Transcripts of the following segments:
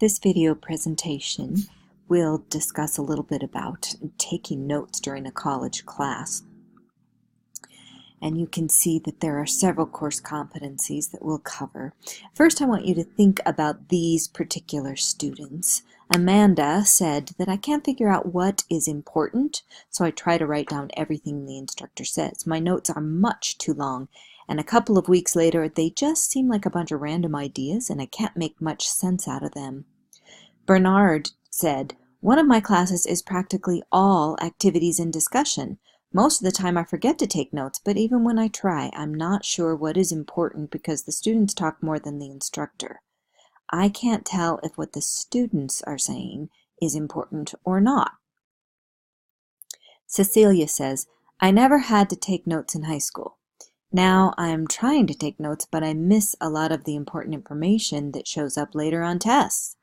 This video presentation will discuss a little bit about taking notes during a college class. And you can see that there are several course competencies that we'll cover. First, I want you to think about these particular students. Amanda said that I can't figure out what is important, so I try to write down everything the instructor says. My notes are much too long, and a couple of weeks later, they just seem like a bunch of random ideas, and I can't make much sense out of them. Bernard said, one of my classes is practically all activities and discussion. Most of the time I forget to take notes, but even when I try, I'm not sure what is important because the students talk more than the instructor. I can't tell if what the students are saying is important or not. Cecilia says, I never had to take notes in high school. Now I'm trying to take notes, but I miss a lot of the important information that shows up later on tests.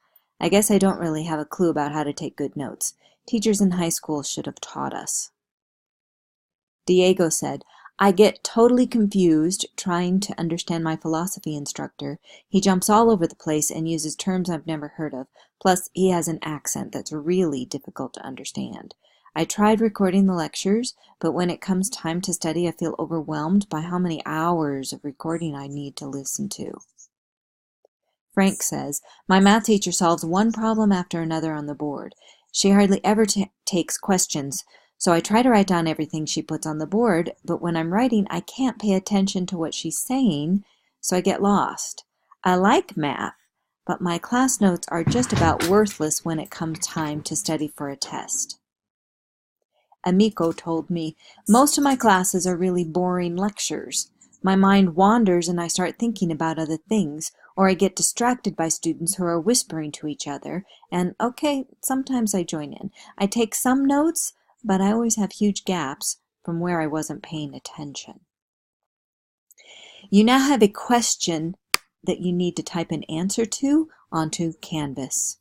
I guess I don't really have a clue about how to take good notes. Teachers in high school should have taught us. Diego said, I get totally confused trying to understand my philosophy instructor. He jumps all over the place and uses terms I've never heard of. Plus, he has an accent that's really difficult to understand. I tried recording the lectures, but when it comes time to study, I feel overwhelmed by how many hours of recording I need to listen to. Frank says, my math teacher solves one problem after another on the board. She hardly ever takes questions, so I try to write down everything she puts on the board, but when I'm writing, I can't pay attention to what she's saying, so I get lost. I like math, but my class notes are just about worthless when it comes time to study for a test. Amico told me, most of my classes are really boring lectures. My mind wanders and I start thinking about other things, or I get distracted by students who are whispering to each other, and okay, sometimes I join in. I take some notes, but I always have huge gaps from where I wasn't paying attention. You now have a question that you need to type an answer to onto Canvas.